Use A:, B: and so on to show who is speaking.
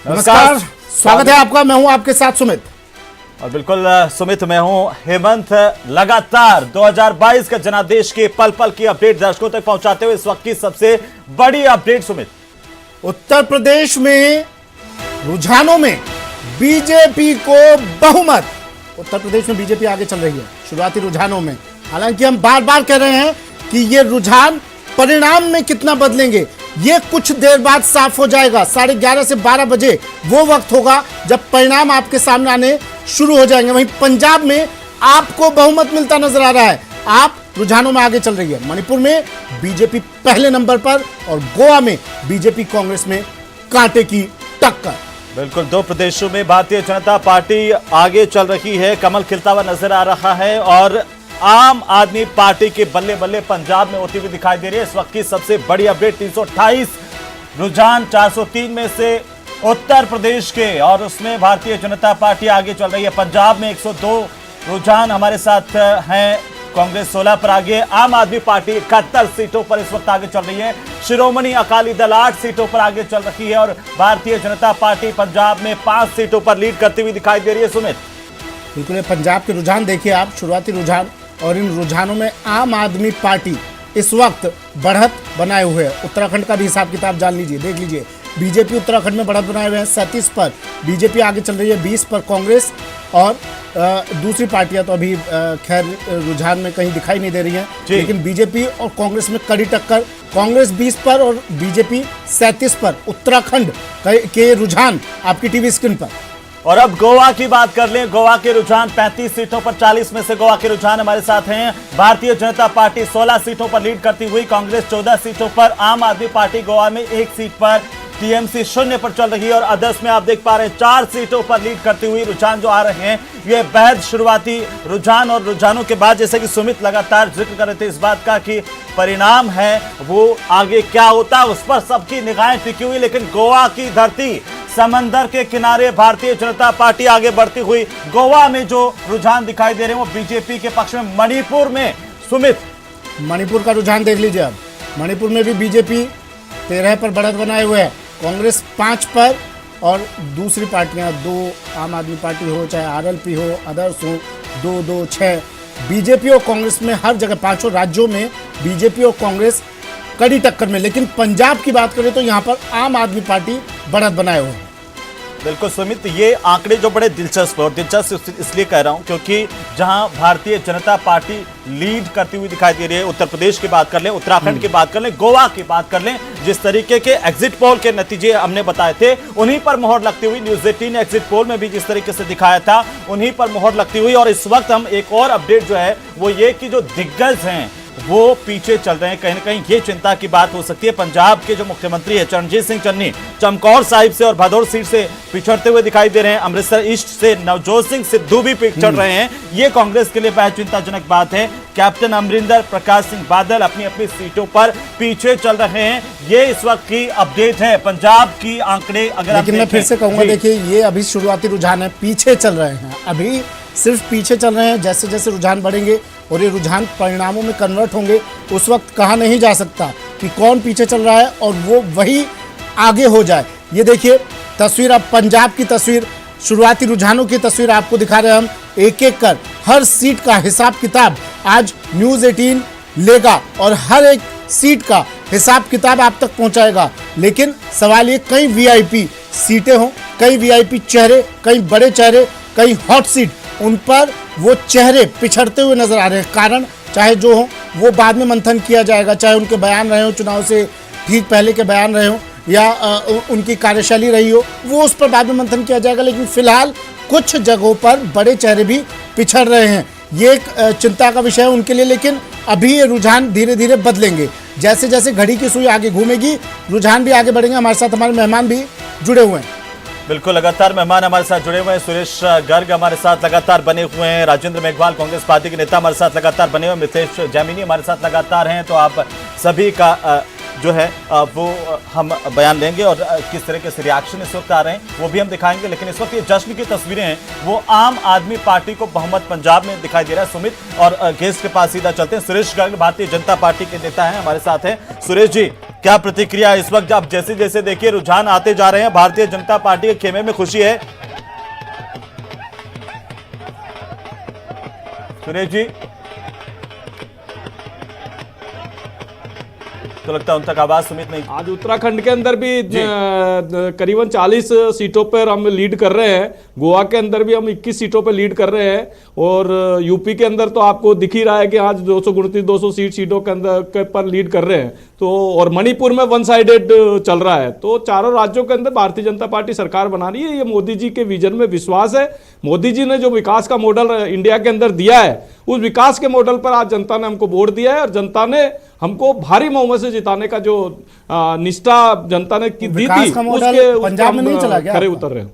A: नमस्कार, स्वागत है आपका। मैं हूं आपके साथ सुमित।
B: और बिल्कुल सुमित, मैं हूं हेमंत। लगातार 2022 का जनादेश के पल पल की अपडेट दर्शकों तक पहुंचाते हुए इस वक्त की सबसे बड़ी अपडेट सुमित,
A: उत्तर प्रदेश में रुझानों में बीजेपी को बहुमत। उत्तर प्रदेश में बीजेपी आगे चल रही है शुरुआती रुझानों में। हालांकि हम बार बार कह रहे हैं कि ये रुझान परिणाम में कितना बदलेंगे ये कुछ देर बाद साफ हो जाएगा। 11:30 से 12 बजे वो वक्त होगा जब परिणाम आपके सामने आने शुरू हो जाएंगे। वहीं पंजाब में आपको बहुमत मिलता नजर आ रहा है। आप रुझानों में आगे चल रही है। मणिपुर में बीजेपी पहले नंबर पर और गोवा में बीजेपी कांग्रेस में कांटे की टक्कर।
B: बिल्कुल 2 प्रदेशों में भारतीय जनता पार्टी आगे चल रही है, कमल खिलता हुआ नजर आ रहा है और आम आदमी पार्टी के बल्ले बल्ले पंजाब में होती हुई दिखाई दे रही है। इस वक्त की सबसे बड़ी अपडेट 328 रुझान 403 में से उत्तर प्रदेश के, और उसमें भारतीय जनता पार्टी आगे चल रही है। पंजाब में 102 रुझान हमारे साथ हैं। कांग्रेस 16 पर आगे, आम आदमी पार्टी 71 सीटों पर इस वक्त आगे चल रही है। शिरोमणि अकाली दल 8 सीटों पर आगे चल रही है और भारतीय जनता पार्टी पंजाब में 5 सीटों पर लीड करती हुई दिखाई दे रही है। सुमित,
A: बिल्कुल पंजाब के रुझान देखिए आप, शुरुआती रुझान, और इन रुझानों में आम आदमी पार्टी इस वक्त बढ़त बनाए हुए है। उत्तराखंड का भी हिसाब किताब जान लीजिए, देख लीजिए। बीजेपी उत्तराखंड में बढ़त बनाए हुए हैं। 37 पर बीजेपी आगे चल रही है, 20 पर कांग्रेस, और दूसरी पार्टियां तो अभी खैर रुझान में कहीं दिखाई नहीं दे रही हैं। लेकिन बीजेपी और कांग्रेस में कड़ी टक्कर। कांग्रेस 20 पर और बीजेपी 37 पर। उत्तराखंड के रुझान आपकी टीवी स्क्रीन पर।
B: और अब गोवा की बात कर लें। गोवा के रुझान 35 सीटों पर, 40 में से गोवा के रुझान हमारे साथ हैं। भारतीय जनता पार्टी 16 सीटों पर लीड करती हुई, कांग्रेस 14 सीटों पर, आम आदमी पार्टी गोवा में 1 सीट पर, टीएमसी 0 पर चल रही है और अदर्स में आप देख पा रहे हैं 4 सीटों पर लीड करती हुई रुझान जो आ रहे हैं। ये बेहद शुरुआती रुझान, और रुझानों के बाद जैसे कि सुमित लगातार जिक्र कर रहे थे इस बात का कि परिणाम है वो आगे क्या होता है उस पर सबकी निगाहें टिकी हुई। लेकिन गोवा की धरती, समंदर के किनारे भारतीय जनता पार्टी आगे बढ़ती हुई। गोवा में जो रुझान दिखाई दे रहे हैं वो बीजेपी के पक्ष में। मणिपुर में सुमित,
A: मणिपुर का रुझान देख लीजिए अब। मणिपुर में भी बीजेपी 13 पर बढ़त बनाए हुए है, कांग्रेस 5 पर, और दूसरी पार्टियां 2, आम आदमी पार्टी हो चाहे आरएलपी हो, अदर्स हो, 2-2, 6। बीजेपी और कांग्रेस में हर जगह 5 राज्यों में बीजेपी और कांग्रेस कड़ी टक्कर में। लेकिन पंजाब की बात करें तो यहाँ पर आम आदमी पार्टी बढ़त बनाए हुए हैं।
B: बिल्कुल सुमित, ये आंकड़े जो बड़े दिलचस्प, और दिलचस्प इसलिए कह रहा हूं क्योंकि जहां भारतीय जनता पार्टी लीड करती हुई दिखाई दे रही है, उत्तर प्रदेश की बात कर लें, उत्तराखंड की बात कर लें, गोवा की बात कर लें, जिस तरीके के एग्जिट पोल के नतीजे हमने बताए थे उन्हीं पर मोहर लगती हुई, न्यूज़ 18 एग्जिट पोल में भी जिस तरीके से दिखाया था उन्हीं पर मोहर लगती हुई। और इस वक्त हम एक और अपडेट जो है वो ये कि जो दिग्गज हैं वो पीछे चल रहे हैं। कहीं ना कहीं ये चिंता की बात हो सकती है। पंजाब के जो मुख्यमंत्री है चरणजीत सिंह चन्नी, चमकौर साहिब से और भदौर सीट से पिछड़ते हुए दिखाई दे रहे हैं। अमृतसर ईस्ट से नवजोत सिंह सिद्धू भी पिछड़ रहे हैं। ये कांग्रेस के लिए बेहद चिंताजनक बात है। कैप्टन अमरिंदर प्रकाश सिंह बादल अपनी अपनी सीटों पर पीछे चल रहे हैं। ये इस वक्त की अपडेट है पंजाब की आंकड़े। अगर
A: लेकिन मैं फिर से कहूंगा, देखिए ये अभी शुरुआती रुझान है, पीछे चल रहे हैं, अभी सिर्फ पीछे चल रहे हैं। जैसे जैसे रुझान बढ़ेंगे और ये रुझान परिणामों में कन्वर्ट होंगे, उस वक्त कहा नहीं जा सकता कि कौन पीछे चल रहा है और वो वही आगे हो जाए। ये देखिए तस्वीर, अब पंजाब की तस्वीर, शुरुआती रुझानों की तस्वीर आपको दिखा रहे हैं हम एक एक कर। हर सीट का हिसाब किताब आज न्यूज़ 18 लेगा और हर एक सीट का हिसाब किताब आप तक पहुंचाएगा। लेकिन सवाल ये, कई वीआईपी सीटें हों, कई वीआईपी चेहरे, कई बड़े चेहरे, कई हॉट सीट, उन पर वो चेहरे पिछड़ते हुए नजर आ रहे हैं। कारण चाहे जो हो वो बाद में मंथन किया जाएगा, चाहे उनके बयान रहे हो चुनाव से ठीक पहले के बयान रहे हो या उनकी कार्यशैली रही हो, वो उस पर बाद में मंथन किया जाएगा। लेकिन फिलहाल कुछ जगहों पर बड़े चेहरे भी पिछड़ रहे हैं। ये एक चिंता का विषय है उनके लिए। लेकिन अभी ये रुझान धीरे धीरे बदलेंगे। जैसे जैसे घड़ी की सुई आगे घूमेगी रुझान भी आगे बढ़ेंगे। हमारे साथ हमारे मेहमान भी जुड़े हुए हैं।
B: बिल्कुल लगातार मेहमान हमारे साथ जुड़े हुए हैं। सुरेश गर्ग हमारे साथ लगातार बने हुए हैं। राजेंद्र मेघवाल कांग्रेस पार्टी के नेता हमारे साथ लगातार बने हुए हैं। मिथिलेश जैमिनी हमारे साथ लगातार हैं। तो आप सभी का जो है वो हम बयान लेंगे और किस तरीके से रिएक्शन इस वक्त आ रहे हैं वो भी हम दिखाएंगे। लेकिन इस वक्त ये जश्न की तस्वीरें हैं वो आम आदमी पार्टी को बहुमत पंजाब में दिखाई दे रहा है। सुमित, और गेस्ट के पास सीधा चलते हैं। सुरेश गर्ग भारतीय जनता पार्टी के नेता हैं, हमारे साथ हैं। सुरेश जी, क्या प्रतिक्रिया है इस वक्त? आप जैसे जैसे देखिए रुझान आते जा रहे हैं, भारतीय जनता पार्टी के खेमे में खुशी है। सुरेश जी, तो लगता है उन तक आवाज सुमित नहीं।
C: आज उत्तराखंड के अंदर भी करीबन 40 सीटों पर हम लीड कर रहे हैं। गोवा के अंदर भी हम 21 सीटों पर लीड कर रहे हैं। और यूपी के अंदर तो आपको दिख ही रहा है कि आज 229 सीटों के अंदर पर लीड कर रहे हैं। तो और मणिपुर में वन साइडेड चल रहा है। तो चारों राज्यों के अंदर भारतीय जनता पार्टी सरकार बना रही है। ये मोदी जी के विजन में विश्वास है। मोदी जी ने जो विकास का मॉडल इंडिया के अंदर दिया है, उस विकास के मॉडल पर आज जनता ने हमको वोट दिया है। और जनता ने हमको भारी बहुमत से जिताने का जो निष्ठा जनता ने दी थी,
A: विकास का मॉडल
C: उसके
A: पंजाब में नहीं चला गया
C: खरे
A: आपका?
C: उतर रहे हैं।